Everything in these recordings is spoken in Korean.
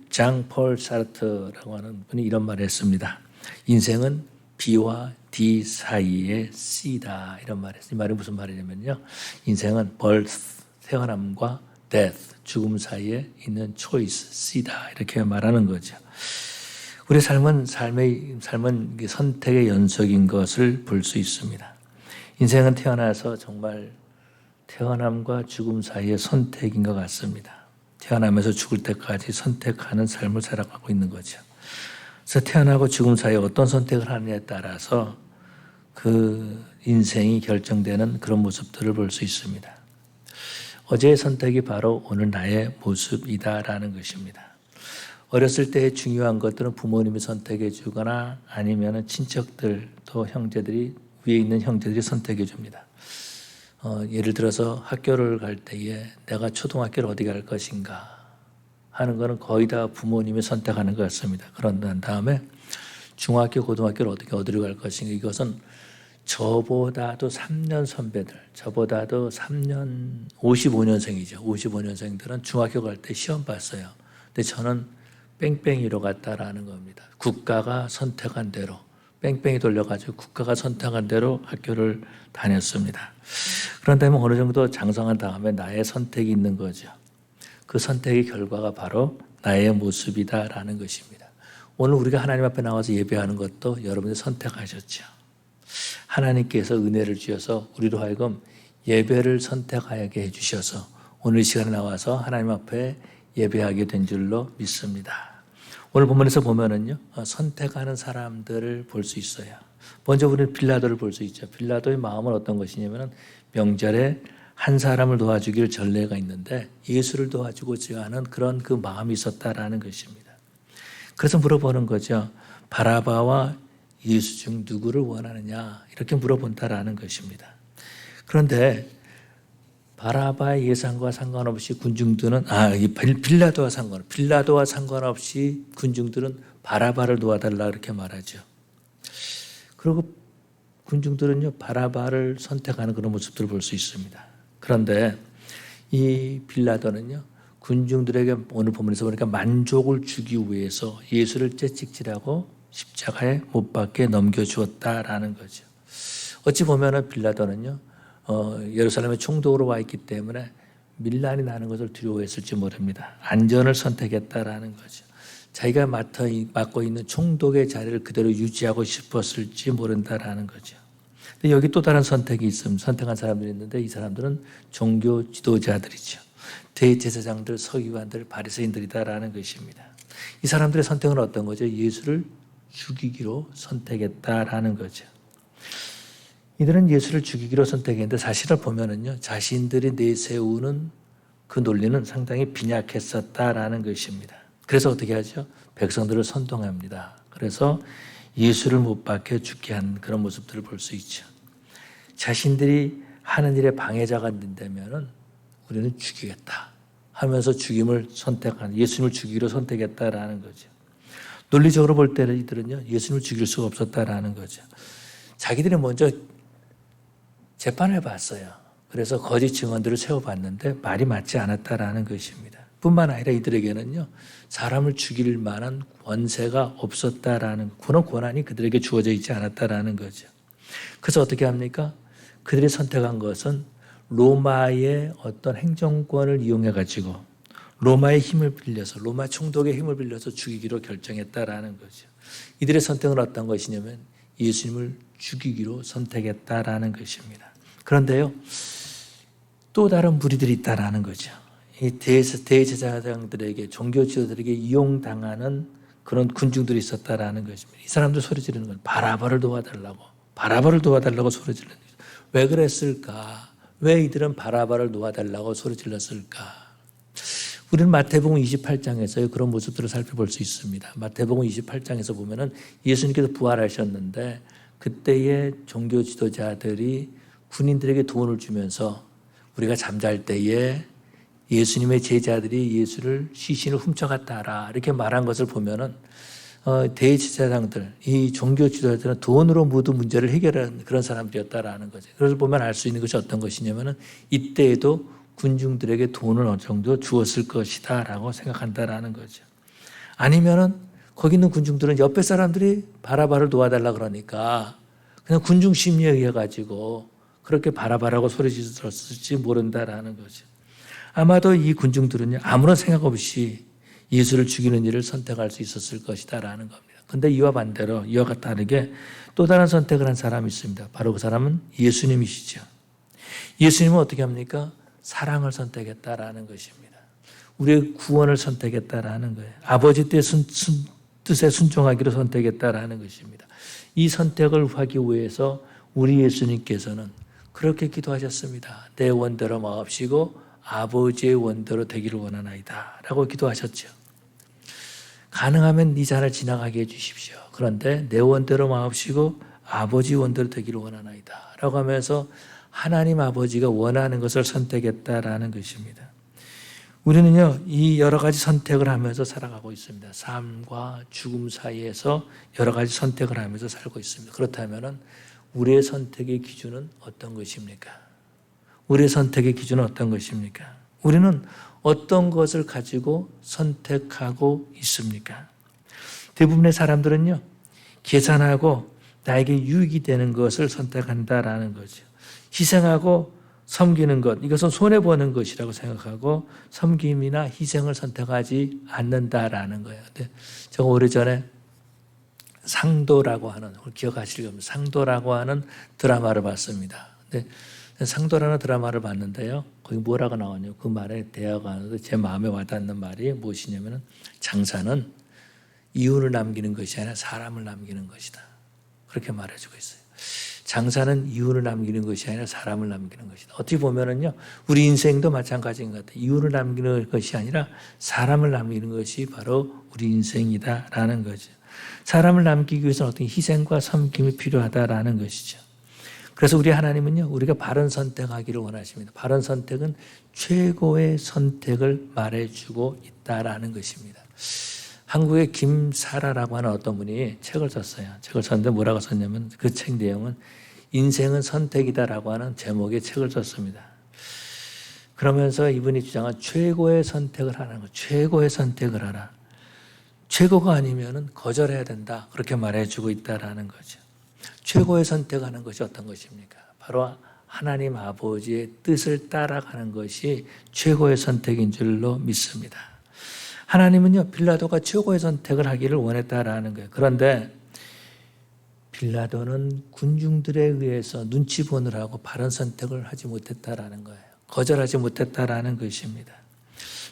장폴 사르트라고 하는 분이 이런 말을 했습니다. 인생은 B와 D 사이의 C다. 이런 말을 했어요. 이 말이 무슨 말이냐면요. 인생은 birth, 태어남과 death, 죽음 사이에 있는 choice, C다. 이렇게 말하는 거죠. 우리 삶은 선택의 연속인 것을 볼 수 있습니다. 인생은 태어나서 정말 태어남과 죽음 사이의 선택인 것 같습니다. 태어나면서 죽을 때까지 선택하는 삶을 살아가고 있는 거죠. 그래서 태어나고 죽음 사이에 어떤 선택을 하느냐에 따라서 그 인생이 결정되는 그런 모습들을 볼 수 있습니다. 어제의 선택이 바로 오늘 나의 모습이다라는 것입니다. 어렸을 때 중요한 것들은 부모님이 선택해 주거나 아니면 친척들 또 형제들이 위에 있는 형제들이 선택해 줍니다. 예를 들어서 학교를 갈 때에 내가 초등학교를 어디 갈 것인가 하는 것은 거의 다 부모님이 선택하는 것 같습니다. 그런 다음에 중학교, 고등학교를 어디로 갈 것인가 이것은 저보다도 3년 선배들, 저보다도 3년 55년생이죠. 55년생들은 중학교 갈 때 시험 봤어요. 근데 저는 뺑뺑이로 갔다라는 겁니다. 국가가 선택한 대로 뺑뺑이 돌려가지고 국가가 선택한 대로 학교를 다녔습니다. 그런다면 어느 정도 장성한 다음에 나의 선택이 있는 거죠. 그 선택의 결과가 바로 나의 모습이다라는 것입니다. 오늘 우리가 하나님 앞에 나와서 예배하는 것도 여러분이 선택하셨죠. 하나님께서 은혜를 주셔서 우리로 하여금 예배를 선택하게 해주셔서 오늘 시간에 나와서 하나님 앞에 예배하게 된 줄로 믿습니다. 오늘 본문에서 보면은요, 선택하는 사람들을 볼 수 있어요. 먼저 우리는 빌라도를 볼 수 있죠. 빌라도의 마음은 어떤 것이냐면은 명절에 한 사람을 도와주길 전례가 있는데 예수를 도와주고자 하는 그런 그 마음이 있었다라는 것입니다. 그래서 물어보는 거죠. 바라바와 예수 중 누구를 원하느냐 이렇게 물어본다라는 것입니다. 그런데 바라바의 예상과 상관없이 군중들은 빌라도와 상관없이 군중들은 바라바를 도와달라 이렇게 말하죠. 그리고 군중들은요 바라바를 선택하는 그런 모습들을 볼 수 있습니다. 그런데 이 빌라도는요 군중들에게 오늘 본문에서 보니까 만족을 주기 위해서 예수를 채찍질하고 십자가에 못 박게 넘겨주었다라는 거죠. 어찌 보면은 빌라도는요 예루살렘에 총독으로 와 있기 때문에 밀란이 나는 것을 두려워했을지 모릅니다. 안전을 선택했다라는 거죠. 자기가 맡고 있는 총독의 자리를 그대로 유지하고 싶었을지 모른다라는 거죠. 근데 여기 또 다른 선택이 있습니다. 선택한 사람들이 있는데 이 사람들은 종교 지도자들이죠. 대제사장들, 서기관들, 바리새인들이다라는 것입니다. 이 사람들의 선택은 어떤 거죠? 예수를 죽이기로 선택했다라는 거죠. 이들은 예수를 죽이기로 선택했는데 사실을 보면은요, 자신들이 내세우는 그 논리는 상당히 빈약했었다라는 것입니다. 그래서 어떻게 하죠? 백성들을 선동합니다. 그래서 예수를 못 박혀 죽게 한 그런 모습들을 볼 수 있죠. 자신들이 하는 일에 방해자가 된다면은 우리는 죽이겠다 하면서 죽임을 선택한 예수님을 죽이기로 선택했다라는 거죠. 논리적으로 볼 때는 이들은요, 예수님을 죽일 수가 없었다라는 거죠. 자기들이 먼저 재판을 봤어요. 그래서 거짓 증언들을 세워봤는데 말이 맞지 않았다라는 것입니다. 뿐만 아니라 이들에게는요, 사람을 죽일 만한 권세가 없었다라는 그런 권한이 그들에게 주어져 있지 않았다라는 거죠. 그래서 어떻게 합니까? 그들이 선택한 것은 로마의 어떤 행정권을 이용해가지고 로마의 힘을 빌려서 로마 총독의 힘을 빌려서 죽이기로 결정했다라는 거죠. 이들의 선택은 어떤 것이냐면 예수님을 죽이기로 선택했다라는 것입니다. 그런데요, 또 다른 무리들이 있다라는 거죠. 이 대제사장들에게 종교 지도자들에게 이용당하는 그런 군중들이 있었다라는 것입니다. 이 사람들 소리 지르는 건 바라바를 도와달라고 소리 지르는 거죠. 왜 그랬을까? 왜 이들은 바라바를 도와달라고 소리 질렀을까? 우리는 마태복음 28장에서의 그런 모습들을 살펴볼 수 있습니다. 마태복음 28장에서 보면은 예수님께서 부활하셨는데 그때의 종교 지도자들이 군인들에게 돈을 주면서 우리가 잠잘 때에 예수님의 제자들이 예수를 시신을 훔쳐갔다 하라 이렇게 말한 것을 보면은 대제사장들, 이 종교 지도자들은 돈으로 모든 문제를 해결하는 그런 사람들이었다라는 거죠. 그래서 보면 알 수 있는 것이 어떤 것이냐면은 이때에도 군중들에게 돈을 어느 정도 주었을 것이다 라고 생각한다라는 거죠. 아니면은 거기 있는 군중들은 옆에 사람들이 바라바를 도와달라 그러니까 그냥 군중 심리에 의해 가지고 그렇게 바라바라고 소리 질렀을지 모른다라는 거죠. 아마도 이 군중들은요, 아무런 생각 없이 예수를 죽이는 일을 선택할 수 있었을 것이다라는 겁니다. 근데 이와 반대로, 이와 다르게 또 다른 선택을 한 사람이 있습니다. 바로 그 사람은 예수님이시죠. 예수님은 어떻게 합니까? 사랑을 선택했다라는 것입니다. 우리의 구원을 선택했다라는 거예요. 아버지 뜻에 순종하기로 선택했다라는 것입니다. 이 선택을 하기 위해서 우리 예수님께서는 그렇게 기도하셨습니다. 내 원대로 마옵시고 아버지의 원대로 되기를 원하나이다 라고 기도하셨죠. 가능하면 이 잔을 지나가게 해주십시오. 그런데 내 원대로 마옵시고 아버지 원대로 되기를 원하나이다 라고 하면서 하나님 아버지가 원하는 것을 선택했다라는 것입니다. 우리는요, 이 여러 가지 선택을 하면서 살아가고 있습니다. 삶과 죽음 사이에서 여러 가지 선택을 하면서 살고 있습니다. 그렇다면 우리의 선택의 기준은 어떤 것입니까? 우리의 선택의 기준은 어떤 것입니까? 우리는 어떤 것을 가지고 선택하고 있습니까? 대부분의 사람들은요, 계산하고 나에게 유익이 되는 것을 선택한다라는 거죠. 희생하고 섬기는 것, 이것은 손해보는 것이라고 생각하고 섬김이나 희생을 선택하지 않는다라는 거예요. 근데 제가 오래전에 상도라고 하는, 기억하실 겁니다. 상도라고 하는 드라마를 봤습니다. 근데 상도라는 드라마를 봤는데요. 거기 뭐라고 나오냐면 그 말에 대화가 하는데 제 마음에 와닿는 말이 무엇이냐면 장사는 이윤을 남기는 것이 아니라 사람을 남기는 것이다. 그렇게 말해주고 있어요. 장사는 이윤을 남기는 것이 아니라 사람을 남기는 것이다. 어떻게 보면은요, 우리 인생도 마찬가지인 것 같아요. 이윤을 남기는 것이 아니라 사람을 남기는 것이 바로 우리 인생이다라는 거죠. 사람을 남기기 위해서는 어떤 희생과 섬김이 필요하다라는 것이죠. 그래서 우리 하나님은요, 우리가 바른 선택하기를 원하십니다. 바른 선택은 최고의 선택을 말해주고 있다라는 것입니다. 한국의 김사라라고 하는 어떤 분이 책을 썼어요. 책을 썼는데 뭐라고 썼냐면 그 책 내용은 인생은 선택이다라고 하는 제목의 책을 썼습니다. 그러면서 이분이 주장한 최고의 선택을 하는 것, 최고의 선택을 하라. 최고가 아니면 거절해야 된다. 그렇게 말해주고 있다라는 거죠. 최고의 선택하는 것이 어떤 것입니까? 바로 하나님 아버지의 뜻을 따라가는 것이 최고의 선택인 줄로 믿습니다. 하나님은요, 빌라도가 최고의 선택을 하기를 원했다라는 거예요. 그런데 빌라도는 군중들에 의해서 눈치 보느라고 바른 선택을 하지 못했다라는 거예요. 거절하지 못했다라는 것입니다.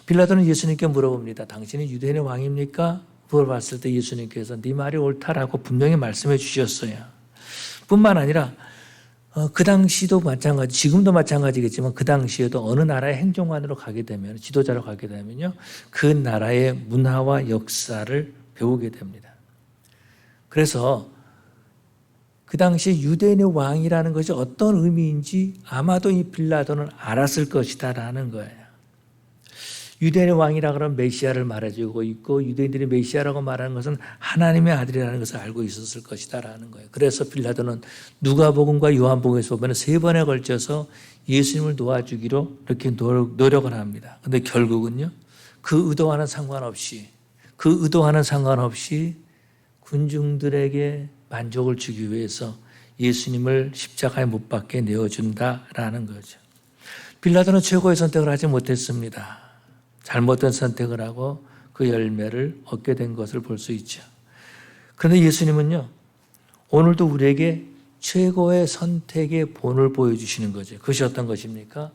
빌라도는 예수님께 물어봅니다. 당신이 유대인의 왕입니까? 그걸 봤을 때 예수님께서 네 말이 옳다라고 분명히 말씀해 주셨어요. 뿐만 아니라 그 당시도 마찬가지, 지금도 마찬가지겠지만 그 당시에도 어느 나라의 행정관으로 가게 되면, 지도자로 가게 되면요, 그 나라의 문화와 역사를 배우게 됩니다. 그래서 그 당시 유대인의 왕이라는 것이 어떤 의미인지 아마도 이 빌라도는 알았을 것이다라는 거예요. 유대인의 왕이라 그러면 메시아를 말해주고 있고 유대인들이 메시아라고 말하는 것은 하나님의 아들이라는 것을 알고 있었을 것이다라는 거예요. 그래서 빌라도는 누가복음과 요한복음에서 보면 3번에 걸쳐서 예수님을 도와주기로 이렇게 노력을 합니다. 그런데 결국은요, 그 의도와는 상관없이 군중들에게 만족을 주기 위해서 예수님을 십자가에 못 박게 내어준다라는 거죠. 빌라도는 최고의 선택을 하지 못했습니다. 잘못된 선택을 하고 그 열매를 얻게 된 것을 볼 수 있죠. 그런데 예수님은요, 오늘도 우리에게 최고의 선택의 본을 보여주시는 거죠. 그것이 어떤 것입니까?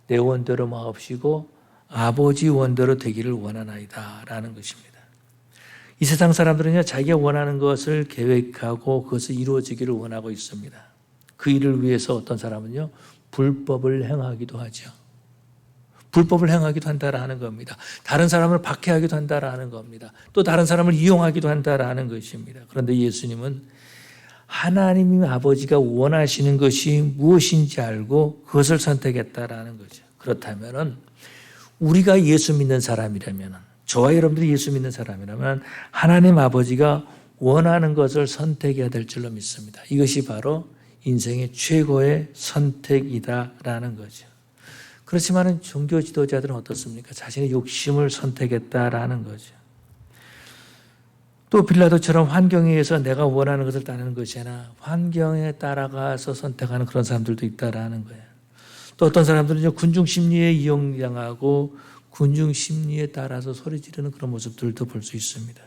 내 원대로 마옵시고 아버지 원대로 되기를 원하나이다 라는 것입니다. 이 세상 사람들은요, 자기가 원하는 것을 계획하고 그것을 이루어지기를 원하고 있습니다. 그 일을 위해서 어떤 사람은요, 불법을 행하기도 하죠. 불법을 행하기도 한다라는 겁니다. 다른 사람을 박해하기도 한다라는 겁니다. 또 다른 사람을 이용하기도 한다라는 것입니다. 그런데 예수님은 하나님 아버지가 원하시는 것이 무엇인지 알고 그것을 선택했다라는 거죠. 그렇다면 우리가 예수 믿는 사람이라면, 저와 여러분들이 예수 믿는 사람이라면 하나님 아버지가 원하는 것을 선택해야 될 줄로 믿습니다. 이것이 바로 인생의 최고의 선택이다라는 거죠. 그렇지만 종교 지도자들은 어떻습니까? 자신의 욕심을 선택했다라는 거죠. 또 빌라도처럼 환경에 의해서 내가 원하는 것을 따르는 것이 아니라 환경에 따라가서 선택하는 그런 사람들도 있다라는 거예요. 또 어떤 사람들은 군중 심리에 이용당하고 군중 심리에 따라서 소리 지르는 그런 모습들도 볼 수 있습니다.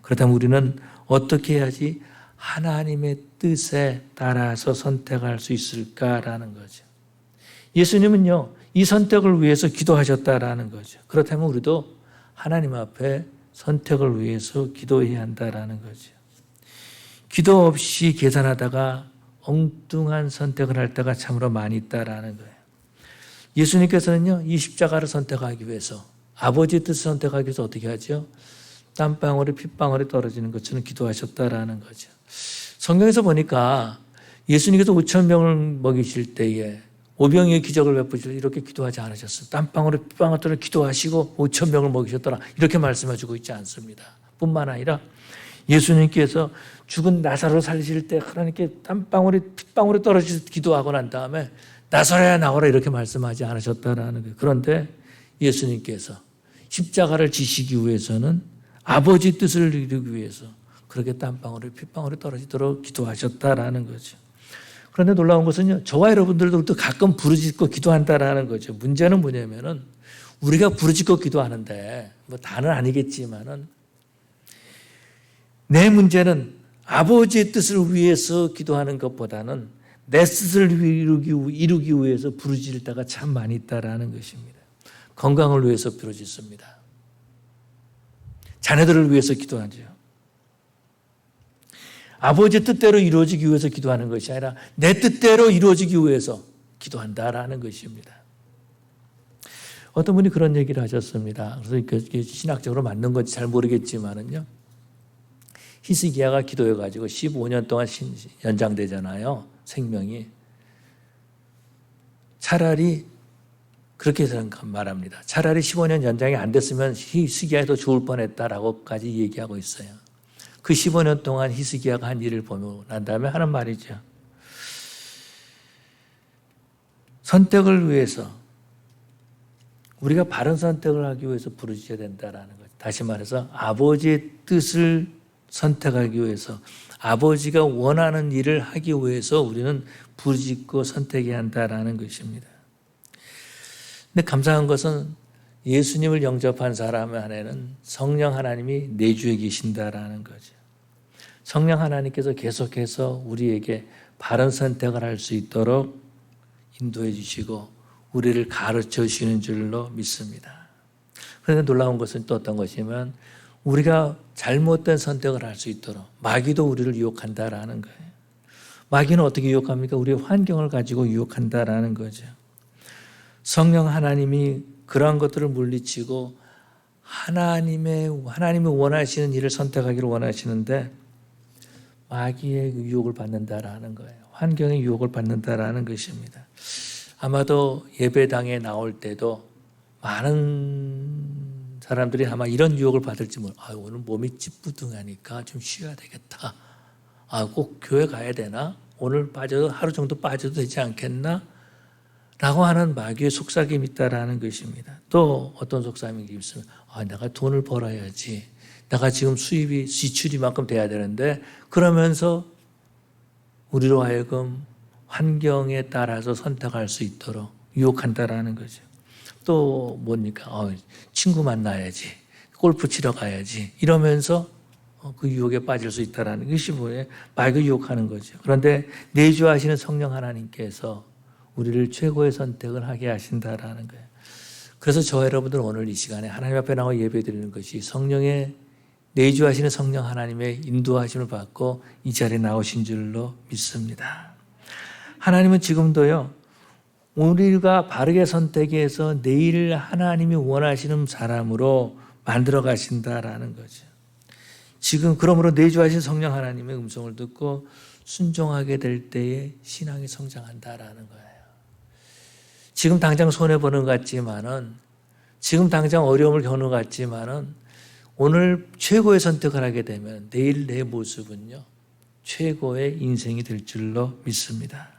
그렇다면 우리는 어떻게 해야지 하나님의 뜻에 따라서 선택할 수 있을까라는 거죠. 예수님은요, 이 선택을 위해서 기도하셨다라는 거죠. 그렇다면 우리도 하나님 앞에 선택을 위해서 기도해야 한다라는 거죠. 기도 없이 계산하다가 엉뚱한 선택을 할 때가 참으로 많이 있다라는 거예요. 예수님께서는요, 이 십자가를 선택하기 위해서, 아버지의 뜻을 선택하기 위해서 어떻게 하죠? 땀방울이 핏방울이 떨어지는 것처럼 기도하셨다라는 거죠. 성경에서 보니까 예수님께서 5,000명을 먹이실 때에 오병이의 기적을 베푸실 때 이렇게 기도하지 않으셨어요. 땀방울이 핏방울이 떨어 기도하시고 5,000명을 먹이셨더라. 이렇게 말씀해주고 있지 않습니다. 뿐만 아니라 예수님께서 죽은 나사로를 살리실 때 하나님께 땀방울이 핏방울이 떨어져서 기도하고 난 다음에 나사로야 나오라 이렇게 말씀하지 않으셨다라는 거예요. 그런데 예수님께서 십자가를 지시기 위해서는 아버지 뜻을 이루기 위해서 그렇게 땀방울이 핏방울이 떨어지도록 기도하셨다라는 거죠. 그런데 놀라운 것은요, 저와 여러분들도 또 가끔 부르짖고 기도한다라는 거죠. 문제는 뭐냐면은 우리가 부르짖고 기도하는데 뭐 다는 아니겠지만은 내 문제는 아버지의 뜻을 위해서 기도하는 것보다는 내 뜻을 이루기 위해서 부르짖을 때가 참 많이 있다라는 것입니다. 건강을 위해서 부르짖습니다. 자녀들을 위해서 기도하죠. 아버지의 뜻대로 이루어지기 위해서 기도하는 것이 아니라 내 뜻대로 이루어지기 위해서 기도한다라는 것입니다. 어떤 분이 그런 얘기를 하셨습니다. 그래서 그게 신학적으로 맞는 건지 잘 모르겠지만은요. 히스기야가 기도해가지고 15년 동안 연장되잖아요. 생명이. 차라리 그렇게 말합니다. 차라리 15년 연장이 안 됐으면 히스기야도 죽을 뻔했다라고까지 얘기하고 있어요. 그 15년 동안 히스기야가 한 일을 보고 난 다음에 하는 말이죠. 선택을 위해서 우리가 바른 선택을 하기 위해서 부르짖어야 된다라는 거죠. 다시 말해서 아버지의 뜻을 선택하기 위해서 아버지가 원하는 일을 하기 위해서 우리는 부르짖고 선택해야 한다라는 것입니다. 근데 감사한 것은 예수님을 영접한 사람 안에는 성령 하나님이 내주에 계신다라는 거죠. 성령 하나님께서 계속해서 우리에게 바른 선택을 할 수 있도록 인도해 주시고 우리를 가르쳐 주시는 줄로 믿습니다. 그런데 놀라운 것은 또 어떤 것이면 우리가 잘못된 선택을 할 수 있도록 마귀도 우리를 유혹한다라는 거예요. 마귀는 어떻게 유혹합니까? 우리의 환경을 가지고 유혹한다라는 거죠. 성령 하나님이 그러한 것들을 물리치고 하나님이 원하시는 일을 선택하기를 원하시는데 마귀의 유혹을 받는다라는 거예요. 환경의 유혹을 받는다라는 것입니다. 아마도 예배당에 나올 때도 많은 사람들이 아마 이런 유혹을 받을지 오늘 몸이 찌뿌둥하니까 좀 쉬어야 되겠다. 꼭 교회 가야 되나? 오늘 하루 정도 빠져도 되지 않겠나? 라고 하는 마귀의 속삭임이 있다라는 것입니다. 또 어떤 속삭임이 있으면 내가 돈을 벌어야지. 내가 지금 지출이 만큼 돼야 되는데 그러면서 우리로 하여금 환경에 따라서 선택할 수 있도록 유혹한다라는 거죠. 또 뭡니까? 친구 만나야지. 골프 치러 가야지. 이러면서 그 유혹에 빠질 수 있다는 것이 뭐예요? 마귀가 유혹하는 거죠. 그런데 내주하시는 성령 하나님께서 우리를 최고의 선택을 하게 하신다라는 거예요. 그래서 저 여러분들 오늘 이 시간에 하나님 앞에 나와 예배드리는 것이 성령의 내주하시는 성령 하나님의 인도하심을 받고 이 자리에 나오신 줄로 믿습니다. 하나님은 지금도요, 우리가 바르게 선택해서 내일 하나님이 원하시는 사람으로 만들어 가신다라는 거죠. 지금 그러므로 내주하신 성령 하나님의 음성을 듣고 순종하게 될 때에 신앙이 성장한다라는 거예요. 지금 당장 손해보는 것 같지만은, 지금 당장 어려움을 겪는 것 같지만은, 오늘 최고의 선택을 하게 되면 내일 내 모습은요, 최고의 인생이 될 줄로 믿습니다.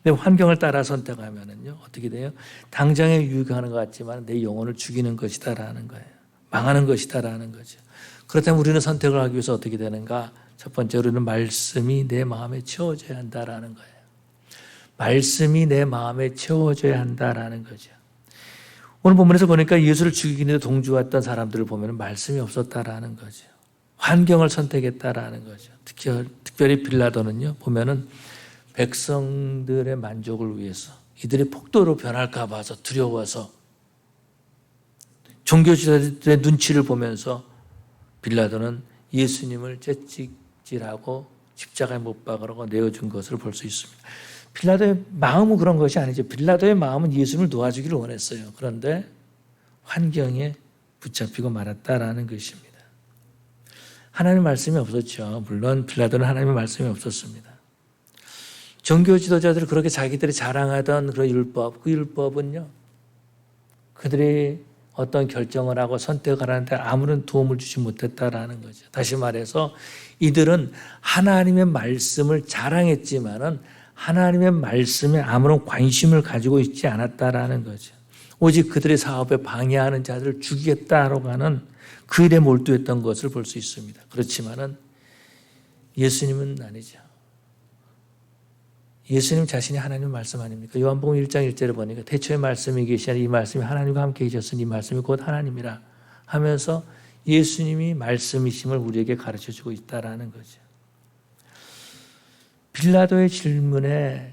내 환경을 따라 선택하면은요, 어떻게 돼요? 당장에 유익하는 것 같지만 내 영혼을 죽이는 것이다라는 거예요. 망하는 것이다라는 거죠. 그렇다면 우리는 선택을 하기 위해서 어떻게 되는가? 첫 번째로는 말씀이 내 마음에 채워져야 한다라는 거예요. 말씀이 내 마음에 채워져야 한다라는 거죠. 오늘 본문에서 보니까 예수를 죽이기 위해 동조했던 사람들을 보면 말씀이 없었다라는 거죠. 환경을 선택했다라는 거죠. 특별히 빌라도는요, 보면은 백성들의 만족을 위해서 이들이 폭도로 변할까 봐서 두려워서 종교지도자들의 눈치를 보면서 빌라도는 예수님을 채찍질하고 십자가에 못 박으라고 내어준 것을 볼 수 있습니다. 빌라도의 마음은 그런 것이 아니죠. 빌라도의 마음은 예수님을 놓아주기를 원했어요. 그런데 환경에 붙잡히고 말았다라는 것입니다. 하나님의 말씀이 없었죠. 물론 빌라도는 하나님의 말씀이 없었습니다. 종교 지도자들이 그렇게 자기들이 자랑하던 그런 율법, 그 율법은요, 그들이 어떤 결정을 하고 선택을 하는데 아무런 도움을 주지 못했다라는 거죠. 다시 말해서 이들은 하나님의 말씀을 자랑했지만은 하나님의 말씀에 아무런 관심을 가지고 있지 않았다라는 거죠. 오직 그들의 사업에 방해하는 자들을 죽이겠다라고 하는 그 일에 몰두했던 것을 볼 수 있습니다. 그렇지만은 예수님은 아니죠. 예수님 자신이 하나님의 말씀 아닙니까? 요한복음 1장 1절에 보니까 태초에 말씀이 계시니 이 말씀이 하나님과 함께 계셨으니 이 말씀이 곧 하나님이라 하면서 예수님이 말씀이심을 우리에게 가르쳐주고 있다라는 거죠. 빌라도의 질문에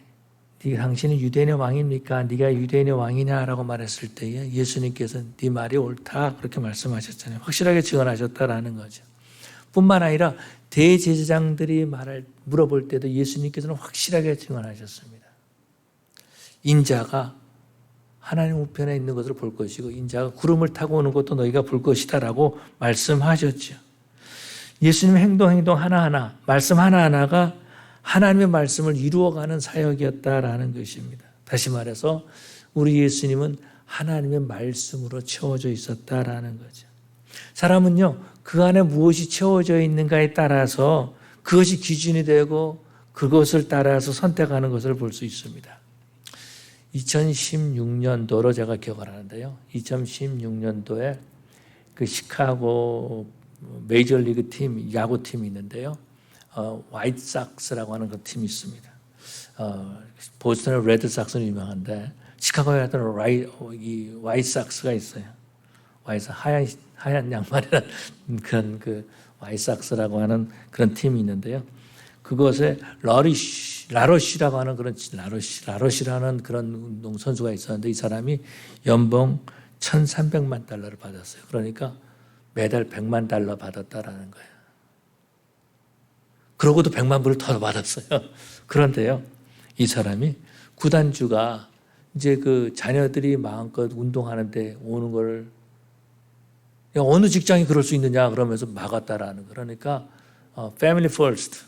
당신은 유대인의 왕입니까? 네가 유대인의 왕이냐라고 말했을 때에 예수님께서 네 말이 옳다 그렇게 말씀하셨잖아요. 확실하게 증언하셨다라는 거죠. 뿐만 아니라 대제사장들이 물어볼 때도 예수님께서는 확실하게 증언하셨습니다. 인자가 하나님 우편에 있는 것을 볼 것이고 인자가 구름을 타고 오는 것도 너희가 볼 것이다라고 말씀하셨죠. 예수님의 행동 하나하나, 말씀 하나하나가 하나님의 말씀을 이루어가는 사역이었다라는 것입니다. 다시 말해서 우리 예수님은 하나님의 말씀으로 채워져 있었다라는 거죠. 사람은요, 그 안에 무엇이 채워져 있는가에 따라서 그것이 기준이 되고 그것을 따라서 선택하는 것을 볼 수 있습니다. 2016년도로 제가 기억을 하는데요. 2016년도에 그 시카고 메이저리그 팀, 야구팀이 있는데요. 화이트삭스라고 하는 그 팀이 있습니다. 보스턴의 레드삭스는 유명한데 시카고에 하여튼 화이트삭스가 있어요. 하얀 양말이라는 그런 그 화이트삭스라고 하는 그런 팀이 있는데요. 그것에 라로시라고 하는 그런 라로시라는 그런 운동 선수가 있었는데 이 사람이 연봉 1,300만 달러를 받았어요. 그러니까 매달 100만 달러 받았다라는 거예요. 그러고도 100만 불을 더 받았어요. 그런데요, 이 사람이 구단주가 이제 그 자녀들이 마음껏 운동하는데 오는 걸 어느 직장이 그럴 수 있느냐 그러면서 막았다라는 거. 그러니까 family first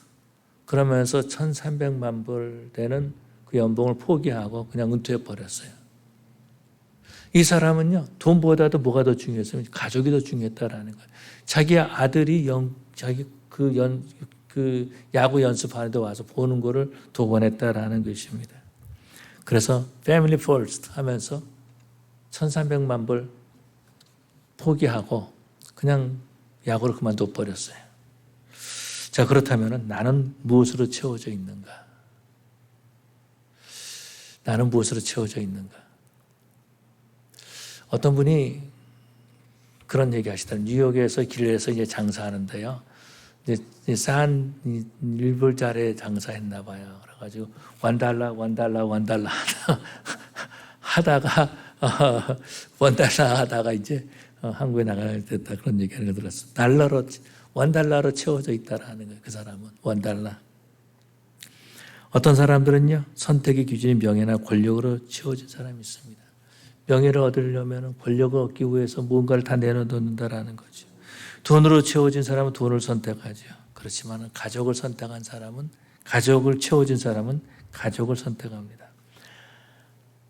그러면서 1,300만 불 되는 그 연봉을 포기하고 그냥 은퇴해 버렸어요. 이 사람은요, 돈보다도 뭐가 더 중요했으면 가족이 더 중요했다라는 거예요. 자기 아들이 그 야구 연습하는데 와서 보는 거를 더 원했다라는 것입니다. 그래서 family first 하면서 1,300만 불 포기하고 그냥 야구를 그만둬 버렸어요. 자, 그렇다면 나는 무엇으로 채워져 있는가? 나는 무엇으로 채워져 있는가? 어떤 분이 그런 얘기 하시더라고요. 뉴욕에서 길에서 이제 장사하는데요. 이제 싼 1불짜리 장사했나 봐요. 그래가지고 $1 하다가 $1 하다가 이제 한국에 나가야 됐다 그런 얘기하는 거 들었어요. $1로 채워져 있다라는 거예요. 그 사람은 $1. 어떤 사람들은요, 선택의 기준이 명예나 권력으로 채워진 사람이 있습니다. 명예를 얻으려면 권력을 얻기 위해서 무언가를 다 내놓는다라는 거죠. 돈으로 채워진 사람은 돈을 선택하죠. 그렇지만 가족을 선택한 사람은 가족을 채워진 사람은 가족을 선택합니다.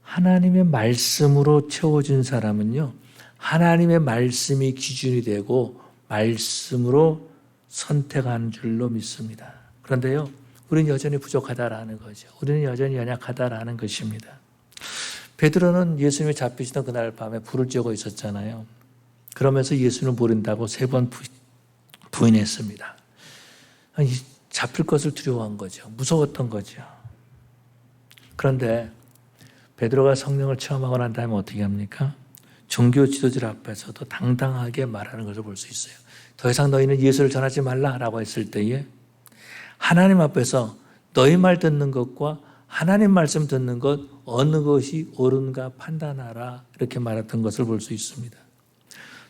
하나님의 말씀으로 채워진 사람은요, 하나님의 말씀이 기준이 되고 말씀으로 선택하는 줄로 믿습니다. 그런데요, 우리는 여전히 부족하다라는 거죠. 우리는 여전히 연약하다라는 것입니다. 베드로는 예수님이 잡히시던 그날 밤에 불을 쬐고 있었잖아요. 그러면서 예수님을 모른다고 3번 부인했습니다. 아니, 잡힐 것을 두려워한 거죠. 무서웠던 거죠. 그런데 베드로가 성령을 체험하고 난 다음에 어떻게 합니까? 종교 지도자들 앞에서도 당당하게 말하는 것을 볼 수 있어요. 더 이상 너희는 예수를 전하지 말라라고 했을 때에 하나님 앞에서 너희 말 듣는 것과 하나님 말씀 듣는 것 어느 것이 옳은가 판단하라 이렇게 말했던 것을 볼 수 있습니다.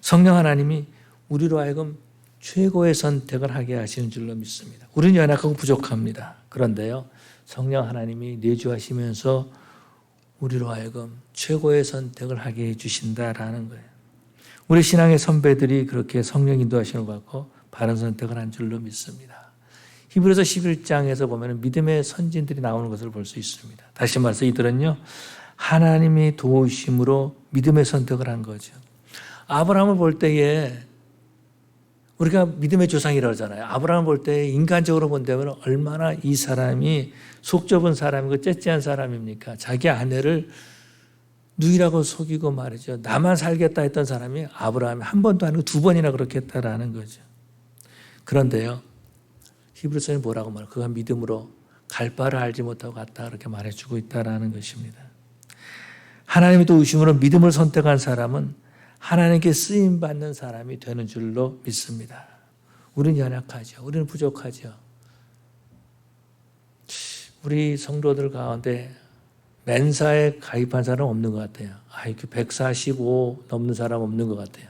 성령 하나님이 우리로 하여금 최고의 선택을 하게 하시는 줄로 믿습니다. 우리는 연약하고 부족합니다. 그런데요, 성령 하나님이 내주하시면서 우리로 하여금 최고의 선택을 하게 해주신다라는 거예요. 우리 신앙의 선배들이 그렇게 성령 인도하심을 받고 바른 선택을 한 줄로 믿습니다. 히브리서 11장에서 보면 믿음의 선진들이 나오는 것을 볼 수 있습니다. 다시 말해서 이들은요, 하나님이 도우심으로 믿음의 선택을 한 거죠. 아브라함을 볼 때에 우리가 믿음의 조상이라고 하잖아요. 아브라함을 볼 때 인간적으로 본다면 얼마나 이 사람이 속 좁은 사람이고 째째한 사람입니까? 자기 아내를 누이라고 속이고 말이죠. 나만 살겠다 했던 사람이 아브라함이 한 번도 아니고 2번이나 그렇게 했다라는 거죠. 그런데요, 히브리서에 뭐라고 말해요? 그가 믿음으로 갈 바를 알지 못하고 갔다 그렇게 말해주고 있다라는 것입니다. 하나님의 도우심으로 믿음을 선택한 사람은 하나님께 쓰임받는 사람이 되는 줄로 믿습니다. 우리는 연약하죠. 우리는 부족하죠. 우리 성도들 가운데 멘사에 가입한 사람 없는 것 같아요. IQ 145 넘는 사람 없는 것 같아요.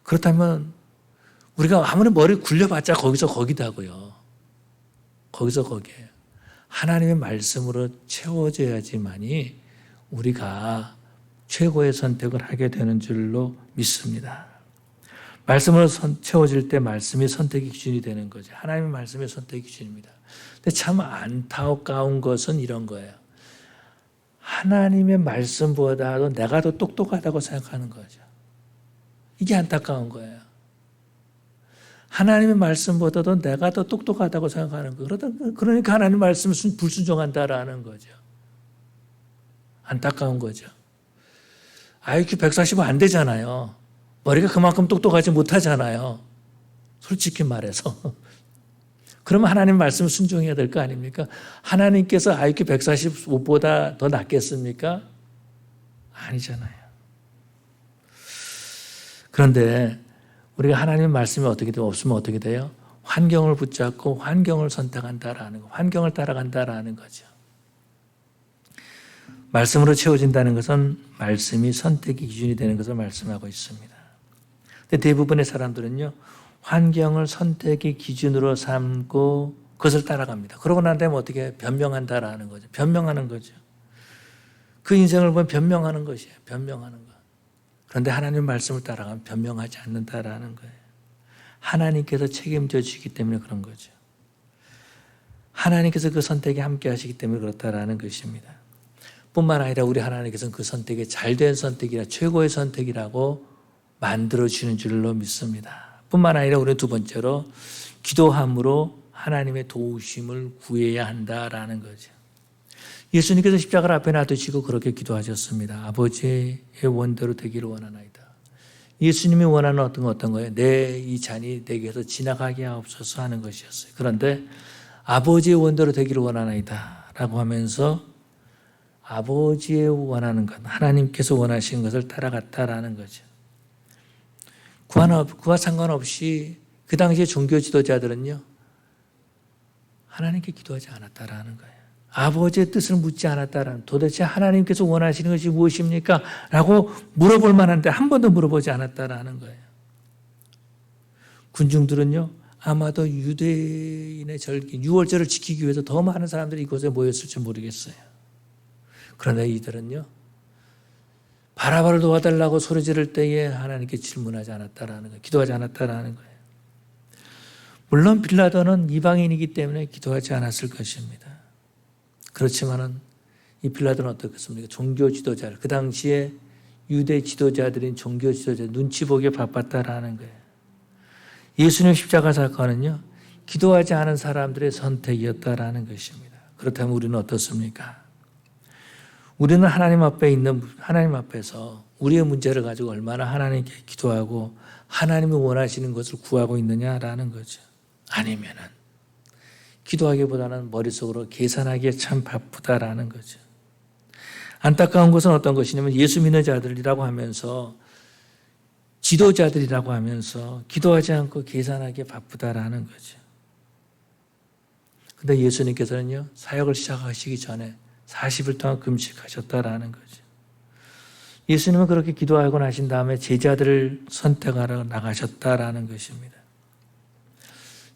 그렇다면 우리가 아무리 머리 굴려봤자 거기서 거기다고요. 거기서 거기에요. 하나님의 말씀으로 채워져야지만이 우리가 최고의 선택을 하게 되는 줄로 믿습니다. 말씀으로 채워질 때 말씀이 선택의 기준이 되는 거죠. 하나님의 말씀이 선택의 기준입니다. 근데 참 안타까운 것은 이런 거예요. 하나님의 말씀보다도 내가 더 똑똑하다고 생각하는 거죠. 이게 안타까운 거예요. 하나님의 말씀보다도 내가 더 똑똑하다고 생각하는 거예요. 그러니까 하나님의 말씀을 불순종한다라는 거죠. 안타까운 거죠. IQ 145 안 되잖아요. 머리가 그만큼 똑똑하지 못하잖아요. 솔직히 말해서. 그러면 하나님 말씀을 순종해야 될 거 아닙니까? 하나님께서 IQ 145보다 더 낫겠습니까? 아니잖아요. 그런데 우리가 하나님의 말씀이 어떻게 되고 없으면 어떻게 돼요? 환경을 붙잡고 환경을 선택한다라는 거, 환경을 따라간다라는 거죠. 말씀으로 채워진다는 것은 말씀이 선택의 기준이 되는 것을 말씀하고 있습니다. 근데 대부분의 사람들은요, 환경을 선택의 기준으로 삼고 그것을 따라갑니다. 그러고 난 다음에 어떻게 변명한다라는 거죠. 변명하는 거죠. 그 인생을 보면 변명하는 것이에요. 변명하는 것. 그런데 하나님 말씀을 따라가면 변명하지 않는다라는 거예요. 하나님께서 책임져 주시기 때문에 그런 거죠. 하나님께서 그 선택에 함께 하시기 때문에 그렇다라는 것입니다. 뿐만 아니라 우리 하나님께서는 그 선택이 잘된 선택이라 최고의 선택이라고 만들어주는 줄로 믿습니다. 뿐만 아니라 우리는 두 번째로 기도함으로 하나님의 도우심을 구해야 한다라는 거죠. 예수님께서 십자가를 앞에 놔두시고 그렇게 기도하셨습니다. 아버지의 원대로 되기를 원하나이다. 예수님이 원하는 어떤 거예요? 내 이 잔이 내게서 지나가게 하옵소서 하는 것이었어요. 그런데 아버지의 원대로 되기를 원하나이다 라고 하면서 아버지의 원하는 것, 하나님께서 원하시는 것을 따라갔다라는 거죠. 그와 상관없이 그 당시에 종교 지도자들은요, 하나님께 기도하지 않았다라는 거예요. 아버지의 뜻을 묻지 않았다라는, 도대체 하나님께서 원하시는 것이 무엇입니까? 라고 물어볼 만한데 한 번도 물어보지 않았다라는 거예요. 군중들은요, 아마도 유대인의 절기, 유월절을 지키기 위해서 더 많은 사람들이 이곳에 모였을지 모르겠어요. 그런데 이들은요, 바라바를 도와달라고 소리 지를 때에 하나님께 질문하지 않았다라는 거예요. 기도하지 않았다라는 거예요. 물론 빌라도는 이방인이기 때문에 기도하지 않았을 것입니다. 그렇지만은 이 빌라도는 어떻겠습니까? 종교 지도자를, 그 당시에 유대 지도자들인 종교 지도자 눈치 보기에 바빴다라는 거예요. 예수님 십자가 사건은요, 기도하지 않은 사람들의 선택이었다라는 것입니다. 그렇다면 우리는 어떻습니까? 우리는 하나님 앞에서 우리의 문제를 가지고 얼마나 하나님께 기도하고 하나님이 원하시는 것을 구하고 있느냐라는 거죠. 아니면은 기도하기보다는 머릿속으로 계산하기에 참 바쁘다라는 거죠. 안타까운 것은 어떤 것이냐면 예수 믿는 자들이라고 하면서 지도자들이라고 하면서 기도하지 않고 계산하기에 바쁘다라는 거죠. 근데 예수님께서는요, 사역을 시작하시기 전에 40일 동안 금식하셨다라는 거죠. 예수님은 그렇게 기도하고 나신 다음에 제자들을 선택하러 나가셨다라는 것입니다.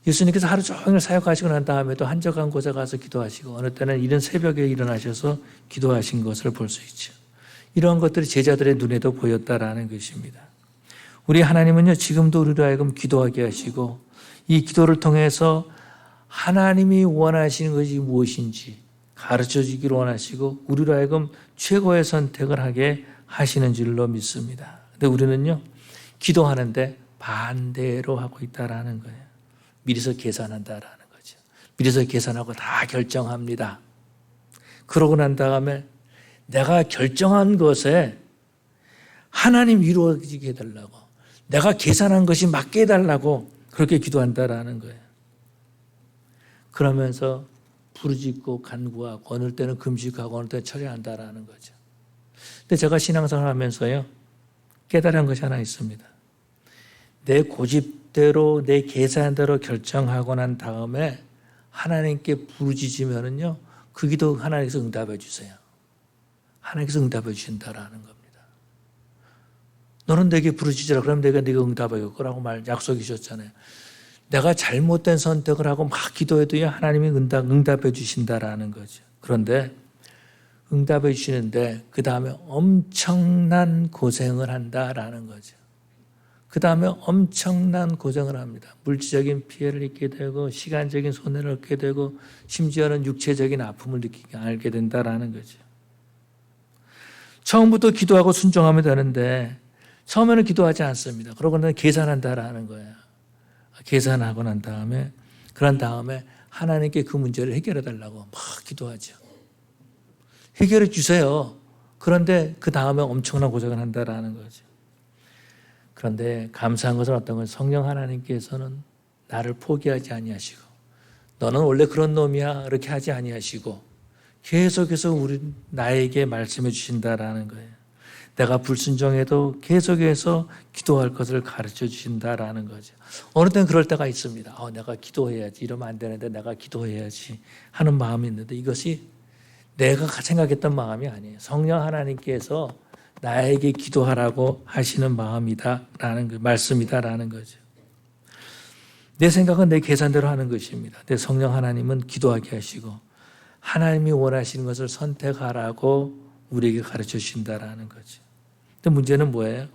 예수님께서 하루 종일 사역하시고 난 다음에도 한적한 곳에 가서 기도하시고 어느 때는 이른 새벽에 일어나셔서 기도하신 것을 볼 수 있죠. 이런 것들이 제자들의 눈에도 보였다라는 것입니다. 우리 하나님은요, 지금도 우리로 하여금 기도하게 하시고 이 기도를 통해서 하나님이 원하시는 것이 무엇인지 가르쳐 주기를 원하시고 우리로 하여금 최고의 선택을 하게 하시는 줄로 믿습니다. 근데 우리는요, 기도하는데 반대로 하고 있다라는 거예요. 미리서 계산한다라는 거죠. 미리서 계산하고 다 결정합니다. 그러고 난 다음에 내가 결정한 것에 하나님 이루어지게 해달라고, 내가 계산한 것이 맞게 해달라고 그렇게 기도한다라는 거예요. 그러면서 부르짖고 간구하고 어느 때는 금식하고 어느 때는 철회한다라는 거죠. 근데 제가 신앙생활 하면서요, 깨달은 것이 하나 있습니다. 내 고집대로 내 계산대로 결정하고 난 다음에 하나님께 부르짖으면은요, 그 기도 하나님께서 응답해 주세요. 하나님께서 응답해 주신다라는 겁니다. 너는 내게 부르짖으라 그러면 내가 네가 응답해 줄 거라고 약속해 주셨잖아요. 내가 잘못된 선택을 하고 막 기도해도요, 하나님이 응답해 주신다라는 거죠. 그런데 응답해 주시는데 그 다음에 엄청난 고생을 한다라는 거죠. 그 다음에 엄청난 고생을 합니다. 물질적인 피해를 입게 되고 시간적인 손해를 얻게 되고 심지어는 육체적인 아픔을 알게 된다라는 거죠. 처음부터 기도하고 순종하면 되는데 처음에는 기도하지 않습니다. 그러고는 계산한다라는 거예요. 계산하고 난 다음에 그런 다음에 하나님께 그 문제를 해결해 달라고 막 기도하죠. 해결해 주세요. 그런데 그 다음에 엄청난 고생을 한다라는 거죠. 그런데 감사한 것은 어떤 건 성령 하나님께서는 나를 포기하지 아니하시고 너는 원래 그런 놈이야 이렇게 하지 아니하시고 계속해서 나에게 말씀해 주신다라는 거예요. 내가 불순종해도 계속해서 기도할 것을 가르쳐 주신다라는 거죠. 어느 때는 그럴 때가 있습니다. 내가 기도해야지, 이러면 안 되는데 내가 기도해야지 하는 마음이 있는데 이것이 내가 생각했던 마음이 아니에요. 성령 하나님께서 나에게 기도하라고 하시는 마음이다라는 거, 말씀이다라는 거죠. 내 생각은 내 계산대로 하는 것입니다. 내 성령 하나님은 기도하게 하시고 하나님이 원하시는 것을 선택하라고 우리에게 가르쳐 주신다라는 거죠. 근데 문제는 뭐예요?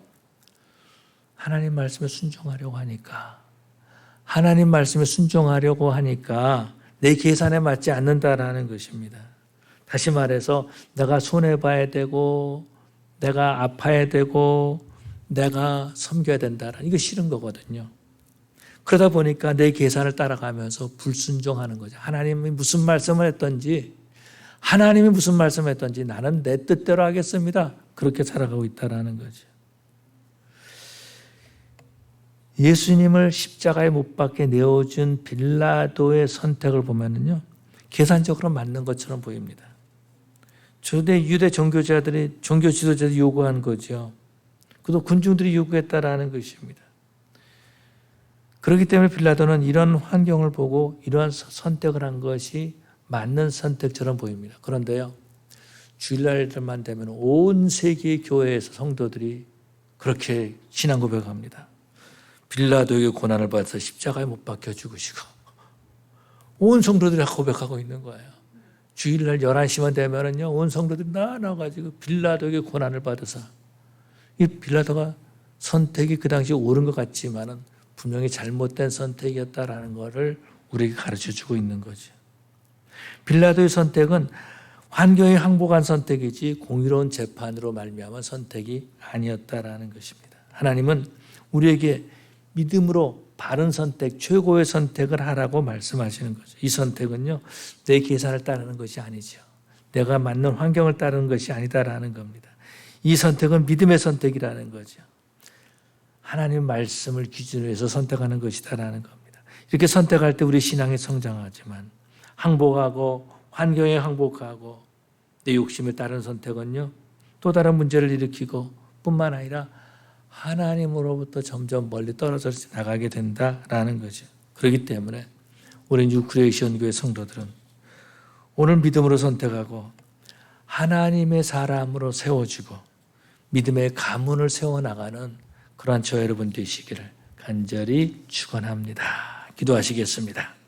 하나님 말씀에 순종하려고 하니까 내 계산에 맞지 않는다라는 것입니다. 다시 말해서 내가 손해봐야 되고 내가 아파야 되고 내가 섬겨야 된다라는 이거 싫은 거거든요. 그러다 보니까 내 계산을 따라가면서 불순종하는 거죠. 하나님이 무슨 말씀을 했던지 나는 내 뜻대로 하겠습니다. 그렇게 살아가고 있다는 거죠. 예수님을 십자가에 못 박게 내어준 빌라도의 선택을 보면요, 계산적으로 맞는 것처럼 보입니다. 유대 종교 지도자들이 요구한 거죠. 그도 군중들이 요구했다라는 것입니다. 그렇기 때문에 빌라도는 이런 환경을 보고 이러한 선택을 한 것이 맞는 선택처럼 보입니다. 그런데요, 주일날만 되면 온 세계의 교회에서 성도들이 그렇게 신앙 고백합니다. 빌라도에게 고난을 받아서 십자가에 못 박혀 죽으시고 온 성도들이 고백하고 있는 거예요. 주일날 11시만 되면은요, 온 성도들이 나와가지고 빌라도에게 고난을 받아서 이 빌라도가 선택이 그 당시 옳은 것 같지만은 분명히 잘못된 선택이었다라는 것을 우리에게 가르쳐 주고 있는 거죠. 빌라도의 선택은 환경에 항복한 선택이지 공의로운 재판으로 말미암은 선택이 아니었다라는 것입니다. 하나님은 우리에게 믿음으로 바른 선택, 최고의 선택을 하라고 말씀하시는 거죠. 이 선택은요, 내 계산을 따르는 것이 아니죠. 내가 맞는 환경을 따르는 것이 아니다라는 겁니다. 이 선택은 믿음의 선택이라는 거죠. 하나님 말씀을 기준으로 해서 선택하는 것이다라는 겁니다. 이렇게 선택할 때 우리 신앙이 성장하지만 항복하고 환경에 항복하고 내 욕심에 따른 선택은요, 또 다른 문제를 일으키고 뿐만 아니라 하나님으로부터 점점 멀리 떨어져 나가게 된다라는 거죠. 그렇기 때문에 우리 뉴크리에이션 교회 성도들은 오늘 믿음으로 선택하고 하나님의 사람으로 세워지고 믿음의 가문을 세워나가는 그러한 저 여러분 되시기를 간절히 축원합니다. 기도하시겠습니다.